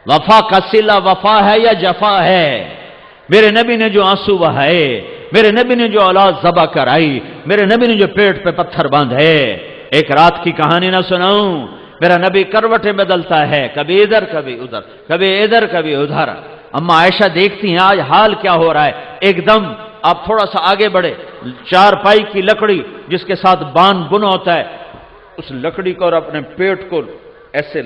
وفا کا صلہ وفا ہے یا جفا ہے؟ میرے نبی نے جو آنسو بہائے، میرے نبی نے جو اولاد ذبح کرائی، میرے نبی نے جو پیٹ پہ پتھر باندھے، ایک رات کی کہانی نہ سناؤں؟ میرا نبی کروٹیں بدلتا ہے، کبھی ادھر کبھی ادھر، کبھی ادھر کبھی ادھر۔ اما عائشہ دیکھتی ہیں آج حال کیا ہو رہا ہے۔ ایک دم آپ تھوڑا سا آگے بڑھے، چارپائی کی لکڑی جس کے ساتھ بان بنا ہوتا ہے، اس لکڑی کو اور اپنے پیٹ کو ایسے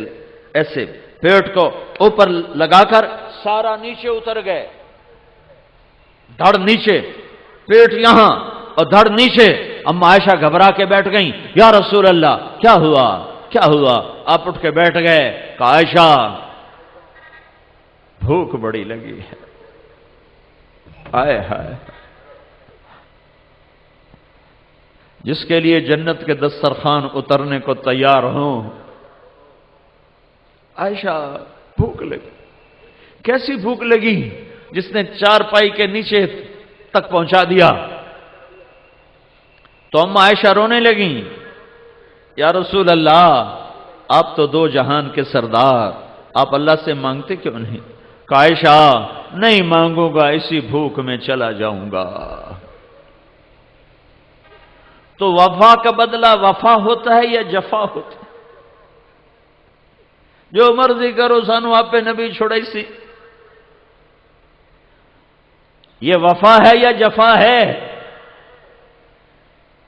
ایسے پیٹ کو اوپر لگا کر سارا نیچے اتر گئے، دھڑ نیچے، پیٹ یہاں اور دھڑ نیچے۔ اما عائشہ گھبرا کے بیٹھ گئیں، یا رسول اللہ کیا ہوا کیا ہوا؟ آپ اٹھ کے بیٹھ گئے، کہا عائشہ بھوک بڑی لگی ہے۔ آئے ہائے، جس کے لیے جنت کے دسترخوان اترنے کو تیار ہوں، عائشہ بھوک لگی۔ کیسی بھوک لگی؟ جس نے چارپائی کے نیچے تک پہنچا دیا۔ تو اما عائشہ رونے لگیں، یا رسول اللہ آپ تو دو جہان کے سردار، آپ اللہ سے مانگتے کیوں نہیں؟ کہا عائشہ نہیں مانگوں گا، اسی بھوک میں چلا جاؤں گا۔ تو وفا کا بدلہ وفا ہوتا ہے یا جفا ہوتا ہے؟ جو مرضی کرو سانو آپ پہ نبی چھوڑائی سی، یہ وفا ہے یا جفا ہے؟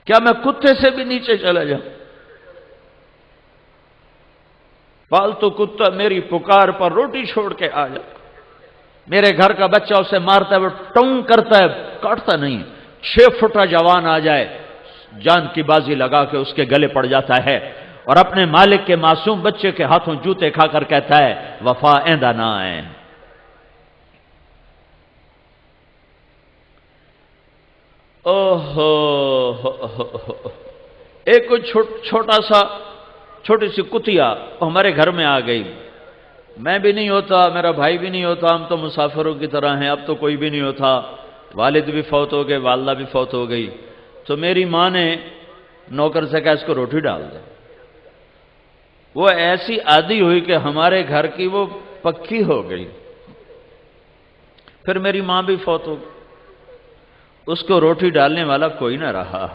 کیا میں کتے سے بھی نیچے چلا جاؤں؟ پالتو کتا میری پکار پر روٹی چھوڑ کے آ جا، میرے گھر کا بچہ اسے مارتا ہے، وہ ٹونگ کرتا ہے، کاٹتا نہیں، 6 فٹا جوان آ جائے جان کی بازی لگا کے اس کے گلے پڑ جاتا ہے، اور اپنے مالک کے معصوم بچے کے ہاتھوں جوتے کھا کر کہتا ہے وفا ایندہ نہ آئے۔ ایک چھوٹی سی کتیا ہمارے گھر میں آ گئی، میں بھی نہیں ہوتا، میرا بھائی بھی نہیں ہوتا، ہم تو مسافروں کی طرح ہیں، اب تو کوئی بھی نہیں ہوتا، والد بھی فوت ہو گئے، والدہ بھی فوت ہو گئی، تو میری ماں نے نوکر سے کہا اس کو روٹی ڈال دے۔ وہ ایسی عادی ہوئی کہ ہمارے گھر کی وہ پکی ہو گئی۔ پھر میری ماں بھی فوت ہو گئی، اس کو روٹی ڈالنے والا کوئی نہ رہا،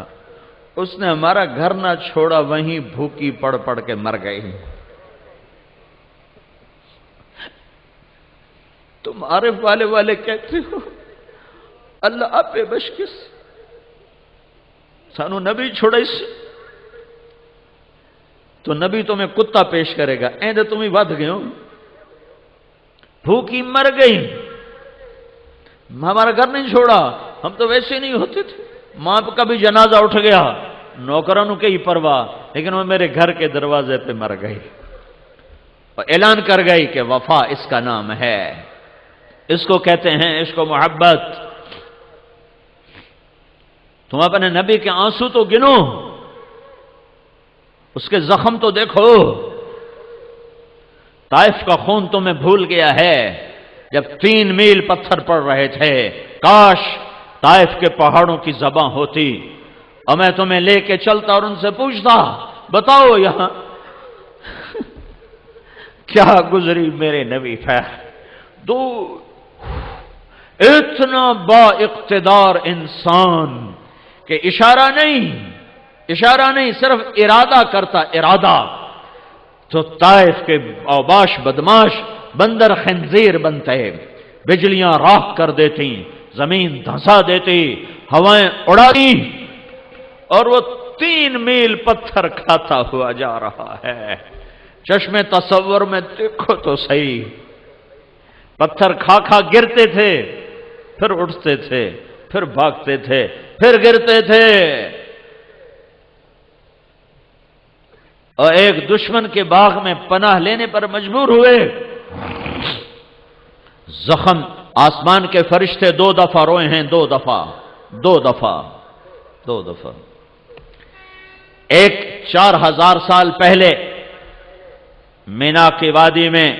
اس نے ہمارا گھر نہ چھوڑا، وہیں بھوکی پڑ پڑ کے مر گئی۔ تم عارف والے کہتے ہو اللہ آپ پہ بشکس سانو نبی چھوڑا اس، تو نبی تمہیں کتا پیش کرے گا، ایندے تمہیں ود گئے ہو، بھوکی مر گئی، ہمارا گھر نہیں چھوڑا، ہم تو ویسے نہیں ہوتے تھے، ماں کا بھی جنازہ اٹھ گیا، نوکرانوں کے ہی پرواہ، لیکن وہ میرے گھر کے دروازے پہ مر گئی، اور اعلان کر گئی کہ وفا اس کا نام ہے، اس کو کہتے ہیں عشق و محبت۔ تم اپنے نبی کے آنسو تو گنو، اس کے زخم تو دیکھو، طائف کا خون تمہیں بھول گیا ہے، جب 3 میل پتھر پڑ رہے تھے، کاش طائف کے پہاڑوں کی زباں ہوتی اور میں تمہیں لے کے چلتا اور ان سے پوچھتا بتاؤ یہاں کیا گزری میرے نبی پہ، اتنا با اقتدار انسان کہ اشارہ نہیں صرف ارادہ کرتا، ارادہ تو طائف کے اوباش بدماش بندر خنزیر بنتے، بجلیاں راکھ کر دیتی، زمین دھسا دیتی، ہوائیں اڑاتی، اور وہ 3 میل پتھر کھاتا ہوا جا رہا ہے۔ چشمے تصور میں دیکھو تو صحیح، پتھر کھا کھا گرتے تھے، پھر اٹھتے تھے، پھر بھاگتے تھے، پھر گرتے تھے، اور ایک دشمن کے باغ میں پناہ لینے پر مجبور ہوئے۔ زخم آسمان کے فرشتے 2 دفعہ روئے ہیں، 2 دفعہ۔ ایک 4000 سال پہلے مینا کی وادی میں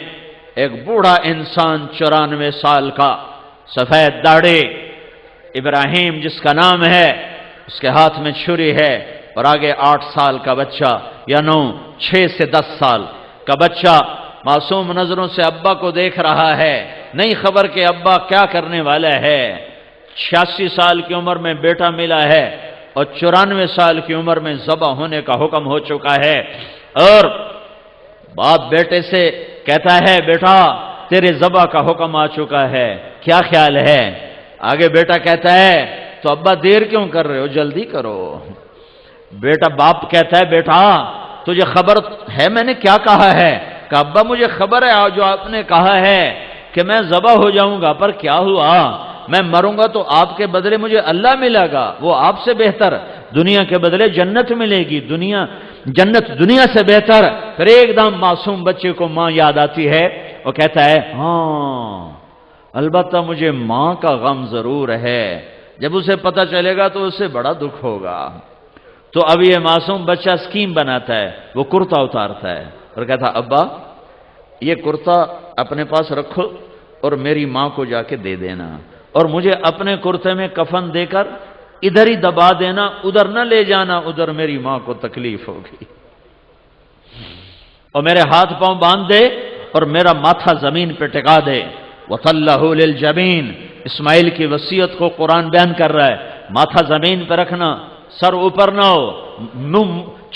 ایک بوڑھا انسان 94 سال کا، سفید داڑھی، ابراہیم جس کا نام ہے، اس کے ہاتھ میں چھری ہے، اور آگے 8 سال کا بچہ یا 6 سے 10 سال کا بچہ معصوم نظروں سے ابا کو دیکھ رہا ہے، نہیں خبر کہ ابا کیا کرنے والا ہے۔ 86 سال کی عمر میں بیٹا ملا ہے اور 94 سال کی عمر میں ذبح ہونے کا حکم ہو چکا ہے، اور باپ بیٹے سے کہتا ہے بیٹا تیرے ذبح کا حکم آ چکا ہے، کیا خیال ہے؟ آگے بیٹا کہتا ہے تو ابا دیر کیوں کر رہے ہو، جلدی کرو۔ بیٹا باپ کہتا ہے بیٹا تجھے خبر ہے میں نے کیا کہا ہے؟ کہ ابا مجھے خبر ہے جو آپ نے کہا ہے کہ میں ذبح ہو جاؤں گا، پر کیا ہوا، میں مروں گا تو آپ کے بدلے مجھے اللہ ملے گا، وہ آپ سے بہتر، دنیا کے بدلے جنت ملے گی، جنت دنیا سے بہتر۔ پھر ایک دم معصوم بچے کو ماں یاد آتی ہے، وہ کہتا ہے ہاں البتہ مجھے ماں کا غم ضرور ہے، جب اسے پتہ چلے گا تو اسے بڑا دکھ ہوگا۔ تو اب یہ معصوم بچہ اسکیم بناتا ہے، وہ کرتا اتارتا ہے اور کہتا ابا یہ کرتا اپنے پاس رکھو اور میری ماں کو جا کے دے دینا، اور مجھے اپنے کرتے میں کفن دے کر ادھر ہی دبا دینا، ادھر نہ لے جانا، ادھر میری ماں کو تکلیف ہوگی، اور میرے ہاتھ پاؤں باندھ دے اور میرا ماتھا زمین پہ ٹکا دے۔ وَطَلَّهُ لِلْجَبِينِ، اسماعیل کی وصیت کو قرآن بیان کر رہا ہے، ماتھا زمین پہ رکھنا، سر اوپر نہ ہو،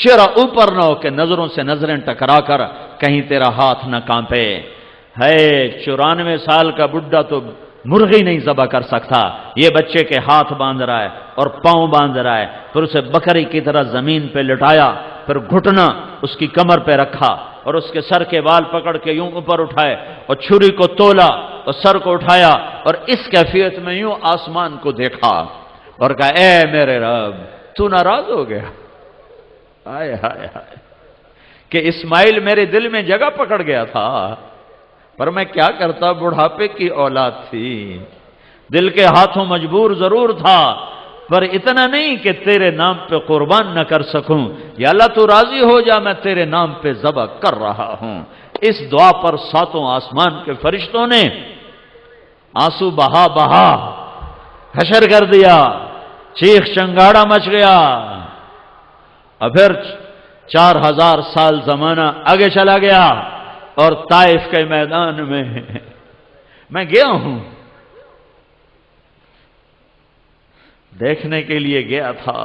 چہرہ اوپر نہ ہو کہ نظروں سے نظریں ٹکرا کر کہیں تیرا ہاتھ نہ کانپے۔ ہے 94 سال کا بڈھا تو مرغی نہیں ذبح کر سکتا، یہ بچے کے ہاتھ باندھ رہا ہے اور پاؤں باندھ رہا ہے، پھر اسے بکری کی طرح زمین پہ لٹایا، پھر گھٹنا اس کی کمر پہ رکھا اور اس کے سر کے بال پکڑ کے یوں اوپر اٹھائے اور چھری کو تولا اور سر کو اٹھایا اور اس کیفیت میں یوں آسمان کو دیکھا اور کہا اے میرے رب تو ناراض ہو گیا؟ ہائے ہائے ہائے کہ اسماعیل میرے دل میں جگہ پکڑ گیا تھا، پر میں کیا کرتا، بڑھاپے کی اولاد تھی، دل کے ہاتھوں مجبور ضرور تھا، پر اتنا نہیں کہ تیرے نام پہ قربان نہ کر سکوں، یا اللہ تو راضی ہو جا میں تیرے نام پہ ذبح کر رہا ہوں۔ اس دعا پر ساتوں آسمان کے فرشتوں نے آنسو بہا بہا حشر کر دیا، چیخ چنگاڑا مچ گیا، اور پھر 4000 سال زمانہ آگے چلا گیا اور طائف کے میدان میں گیا ہوں، دیکھنے کے لیے گیا تھا۔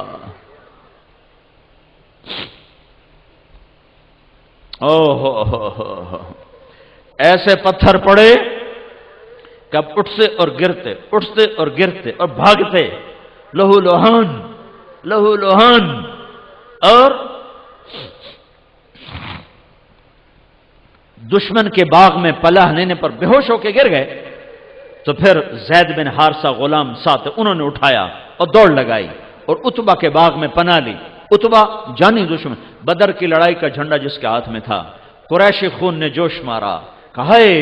ایسے پتھر پڑے کہ اب اٹھتے اور گرتے، اٹھتے اور گرتے اور بھاگتے، لہو لوہان لہو لوہان، اور دشمن کے باغ میں پناہ لینے پر بے ہوش ہو کے گر گئے۔ تو پھر زید بن حارثہ غلام ساتھ انہوں نے اٹھایا اور دوڑ لگائی اور عتبہ کے باغ میں پناہ لی۔ عتبہ جانی دشمن، بدر کی لڑائی کا جھنڈا جس کے ہاتھ میں تھا، قریشی خون نے جوش مارا، کہا اے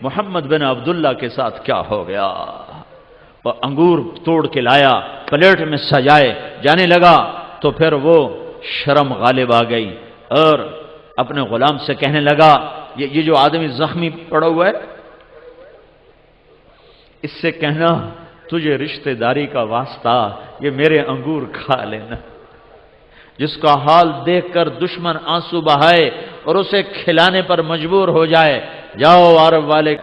محمد بن عبداللہ کے ساتھ کیا ہو گیا، اور انگور توڑ کے لایا، پلیٹ میں سجائے جانے لگا، تو پھر وہ شرم غالب آ گئی اور اپنے غلام سے کہنے لگا یہ جو آدمی زخمی پڑا ہوا ہے اس سے کہنا تجھے رشتہ داری کا واسطہ یہ میرے انگور کھا لینا۔ جس کا حال دیکھ کر دشمن آنسو بہائے اور اسے کھلانے پر مجبور ہو جائے، جاؤ عرب والے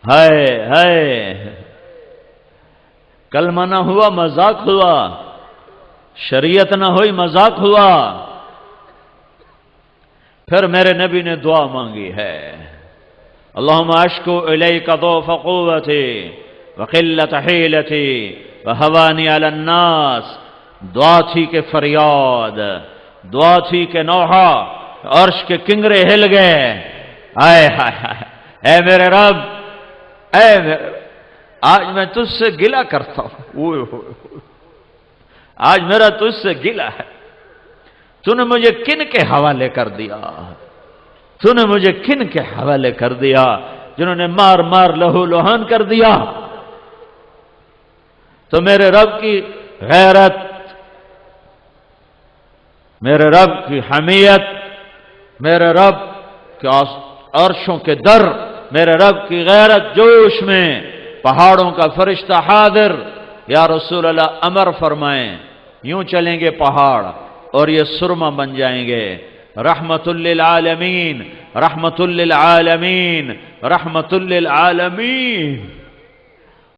ہائے ہائے، کلمہ نہ ہوا مذاق ہوا، شریعت نہ ہوئی مذاق ہوا۔ پھر میرے نبی نے دعا مانگی ہے، اللہم اشکو الیک ضعف قوتی وقلت حیلتی وہوانی علی الناس۔ دعا تھی کہ فریاد، دعا تھی کہ نوحہ، عرش کے کنگرے ہل گئے، ہائے ہائے ہائے، اے میرے رب، اے میرے، آج میں تجھ سے گلہ کرتا ہوں، آج میرا تجھ سے گلہ ہے، تو نے مجھے کن کے حوالے کر دیا، تو نے مجھے کن کے حوالے کر دیا جنہوں نے مار مار لہو لوہان کر دیا۔ تو میرے رب کی غیرت، میرے رب کی حمیت، میرے رب کے عرشوں کے در، میرے رب کی غیرت جوش میں، پہاڑوں کا فرشتہ حاضر، یا رسول اللہ امر فرمائیں، یوں چلیں گے پہاڑ اور یہ سرما بن جائیں گے۔ رحمت للعالمین، رحمت للعالمین، رحمت للعالمین۔